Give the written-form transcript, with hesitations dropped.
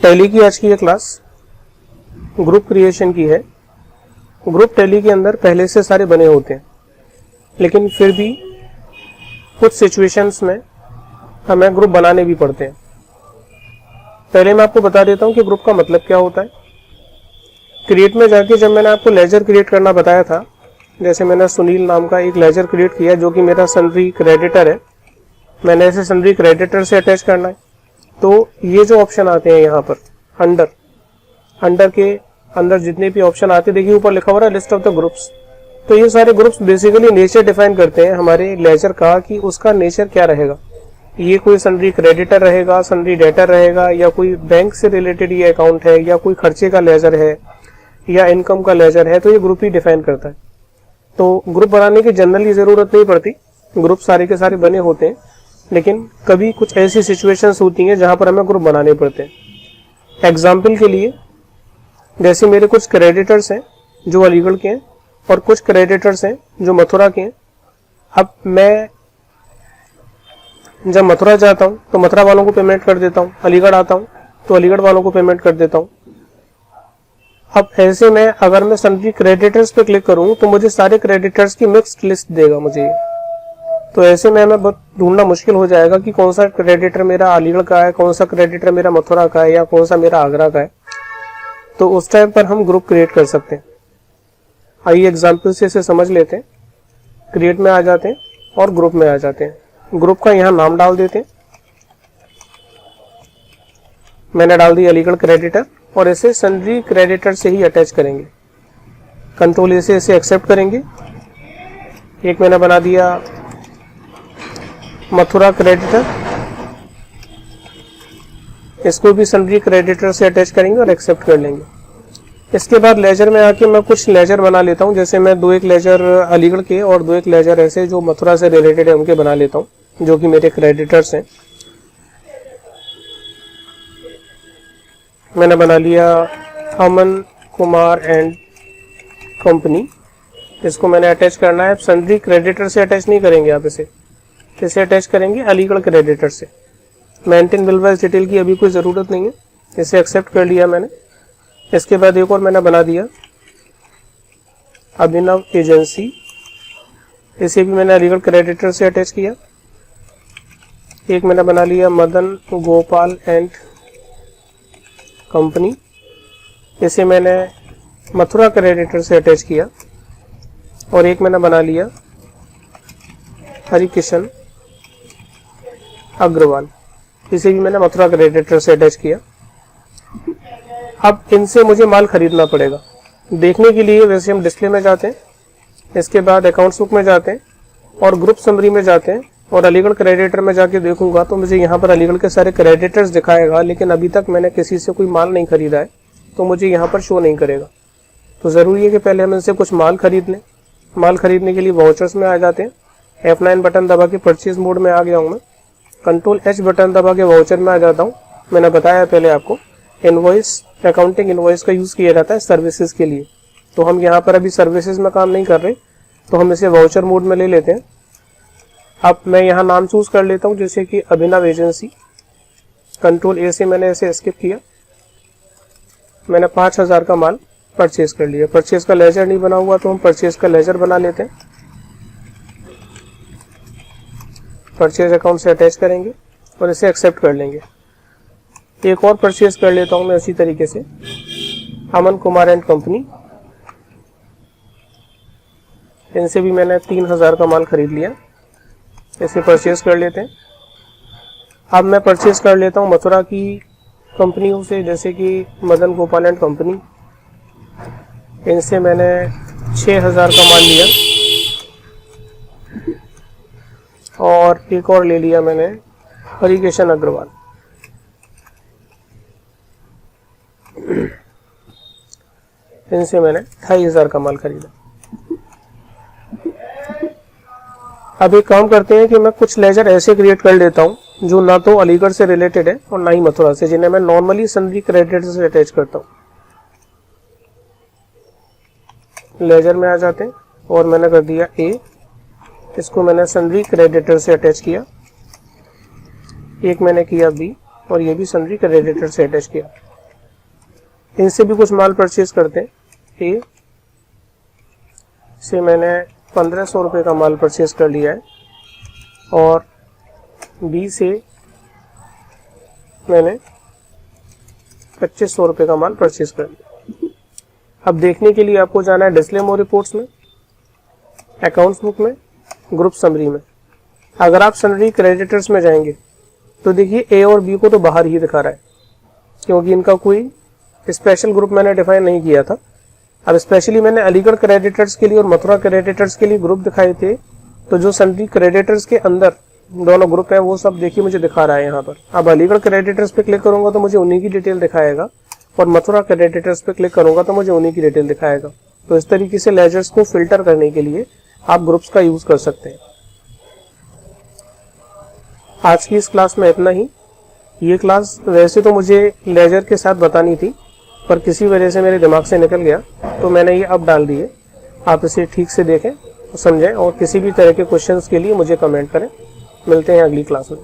Tally की आज की ये क्लास ग्रुप क्रिएशन की है। ग्रुप टैली के अंदर पहले से सारे बने होते हैं, लेकिन फिर भी कुछ सिचुएशंस में हमें ग्रुप बनाने भी पड़ते हैं। पहले मैं आपको बता देता हूं कि ग्रुप का मतलब क्या होता है। क्रिएट में जाके जब मैंने आपको लेजर क्रिएट करना बताया था, जैसे मैंने सुनील नाम का एक लेजर क्रिएट किया जो कि मेरा सन्ड्री क्रेडिटर है, मैंने इसे सन्ड्री क्रेडिटर से अटैच करना है। तो ये जो ऑप्शन आते हैं यहाँ पर अंडर के अंदर जितने भी ऑप्शन आते, देखिए ऊपर लिखा हुआ है लिस्ट ऑफ द ग्रुप्स। तो ये सारे ग्रुप्स बेसिकली नेचर डिफाइन करते हैं हमारे लेजर का कि उसका नेचर क्या रहेगा। ये कोई सन्ड्री क्रेडिटर रहेगा, सन्ड्री डेटर रहेगा, या कोई बैंक से रिलेटेड ये अकाउंट है, या कोई खर्चे का लेजर है, या इनकम का लेजर है। तो ये ग्रुप ही डिफाइन करता है। तो ग्रुप बनाने की जनरली जरूरत नहीं पड़ती, ग्रुप सारे के सारे बने होते हैं, लेकिन कभी कुछ ऐसी सिचुएशंस होती हैं जहां पर हमें ग्रुप बनाने पड़ते हैं। एग्जाम्पल के लिए, जैसे मेरे कुछ क्रेडिटर्स हैं जो अलीगढ़ के हैं और कुछ क्रेडिटर्स हैं जो मथुरा के हैं। अब मैं जब मथुरा जाता हूं तो मथुरा वालों को पेमेंट कर देता हूं, अलीगढ़ आता हूं तो अलीगढ़ वालों को पेमेंट कर देता हूं। अब ऐसे में अगर मैं सन्ड्री क्रेडिटर्स पे क्लिक करूं तो मुझे सारे क्रेडिटर्स की मिक्स्ड लिस्ट देगा मुझे। तो ऐसे में हमें ढूंढना मुश्किल हो जाएगा कि कौन सा क्रेडिटर मेरा अलीगढ़ का है, कौन सा क्रेडिटर मेरा मथुरा का है, या कौन सा मेरा आगरा का है। तो उस टाइम पर हम ग्रुप क्रिएट कर सकते हैं। आइए एग्जाम्पल से इसे समझ लेते हैं। क्रिएट में आ जाते हैं और ग्रुप में आ जाते हैं। ग्रुप का यहाँ नाम डाल देते हैं। मैंने डाल दिया अलीगढ़ क्रेडिटर और इसे सन्ड्री क्रेडिटर से ही अटैच करेंगे। कंट्रोल ए से इसे एक्सेप्ट करेंगे। एक मैंने बना दिया मथुरा क्रेडिटर, इसको भी सन्ड्री क्रेडिटर से अटैच करेंगे और एक्सेप्ट कर लेंगे। इसके बाद लेजर में आके मैं कुछ लेजर बना लेता हूं। जैसे मैं दो एक लेजर अलीगढ़ के और दो एक लेजर ऐसे जो मथुरा से रिलेटेड है उनके बना लेता हूं, जो कि मेरे क्रेडिटर्स हैं। मैंने बना लिया अमन कुमार एंड कंपनी, इसको मैंने अटैच करना है। सन्ड्री क्रेडिटर से अटैच नहीं करेंगे, आप इसे अटैच करेंगे अलीगढ़ क्रेडिटर से। मेंटेन बिल वाइज डिटेल की अभी कोई ज़रूरत नहीं है, इसे एक्सेप्ट कर लिया मैंने। इसके बाद एक और मैंने बना दिया अभिनव एजेंसी, इसे भी मैंने अलीगढ़ क्रेडिटर से अटैच किया। एक मैंने बना लिया मदन गोपाल एंड कंपनी, इसे मैंने मथुरा क्रेडिटर से अटैच किया। और एक मैंने बना लिया हरिकिशन अग्रवाल, इसे भी मैंने मथुरा क्रेडिटर से अटैच किया। अब इनसे मुझे माल खरीदना पड़ेगा। देखने के लिए वैसे हम डिस्प्ले में जाते हैं, इसके बाद अकाउंट्स बुक में जाते हैं और ग्रुप समरी में जाते हैं, और अलीगढ़ क्रेडिटर में जाके देखूंगा तो मुझे यहाँ पर अलीगढ़ के सारे क्रेडिटर्स दिखाएगा, लेकिन अभी तक मैंने किसी से कोई माल नहीं खरीदा है तो मुझे यहाँ पर शो नहीं करेगा। तो ज़रूरी है कि पहले हम इनसे कुछ माल खरीद लें। माल खरीदने के लिए वाउचर्स में आ जाते हैं। F9 बटन दबा के परचेज मोड में आ गया हूँ मैं। कंट्रोल H बटन दबा के वाउचर में आ जाता हूँ। मैंने बताया पहले आपको, इनवॉइस अकाउंटिंग इनवॉइस का यूज़ किया जाता है सर्विसेज के लिए। तो हम यहाँ पर अभी सर्विसेज में काम नहीं कर रहे, तो हम इसे वाउचर मोड में ले लेते हैं। अब मैं यहाँ नाम चूज कर लेता हूँ, जैसे कि अभिनव एजेंसी। कंट्रोल ए से मैंने इसे स्किप किया। मैंने 5000 का माल परचेज कर लिया। परचेज का लेजर नहीं बना हुआ तो हम परचेज का लेजर बना लेते हैं। परचेज अकाउंट से अटैच करेंगे और इसे एक्सेप्ट कर लेंगे। एक और परचेज कर लेता हूं मैं इसी तरीके से, अमन कुमार एंड कंपनी, इनसे भी मैंने 3000 का माल खरीद लिया। इसे परचेज कर लेते हैं। अब मैं परचेज कर लेता हूं मथुरा की कंपनियों से, जैसे कि मदन गोपाल एंड कंपनी, इनसे मैंने 6000 का माल लिया। और एक और ले लिया मैंने हरिकिशन अग्रवाल, इनसे मैंने 2500 का माल खरीदा। अब एक काम करते हैं कि मैं कुछ लेजर ऐसे क्रिएट कर लेता हूं जो ना तो अलीगढ़ से रिलेटेड है और ना ही मथुरा से, जिन्हें मैं नॉर्मली सन्ड्री क्रेडिटर से अटैच करता हूं। लेजर में आ जाते हैं और मैंने कर दिया ए, इसको मैंने सन्ड्री क्रेडिटर से अटैच किया। एक मैंने किया बी और ये भी सन्ड्री क्रेडिटर से अटैच किया। इनसे भी कुछ माल परचेज करते हैं। ए से मैंने 1500 रुपये का माल परचेज कर लिया है और बी से मैंने 2500 रुपये का माल परचेज कर लिया। अब देखने के लिए आपको जाना है डिस्प्ले मोर रिपोर्ट्स में, अकाउंट्स बुक में, ग्रुप समरी में। अगर आप सन्ड्री क्रेडिटर्स में जाएंगे तो देखिए ए और बी को तो बाहर ही दिखा रहा है, क्योंकि इनका कोई स्पेशल ग्रुप मैंने डिफाइन नहीं किया था। अब स्पेशली मैंने अलीगढ़ क्रेडिटर्स के लिए और मथुरा क्रेडिटर्स के लिए ग्रुप दिखाए थे, तो जो सन्ड्री क्रेडिटर्स के अंदर दोनों ग्रुप हैं वो सब देखिए मुझे दिखा रहा है यहाँ पर। अब अलीगढ़ क्रेडिटर्स पे क्लिक करूंगा तो मुझे उन्हीं की डिटेल दिखाएगा और मथुरा क्रेडिटर्स पे क्लिक करूंगा तो मुझे उन्हीं की डिटेल दिखाएगा। तो इस तरीके से लेजर्स को फिल्टर करने के लिए आप ग्रुप्स का यूज कर सकते हैं। आज की इस क्लास में इतना ही। ये क्लास वैसे तो मुझे लेजर के साथ बतानी थी, पर किसी वजह से मेरे दिमाग से निकल गया तो मैंने ये अब डाल दिए। आप इसे ठीक से देखें, समझें और किसी भी तरह के क्वेश्चंस के लिए मुझे कमेंट करें। मिलते हैं अगली क्लास में।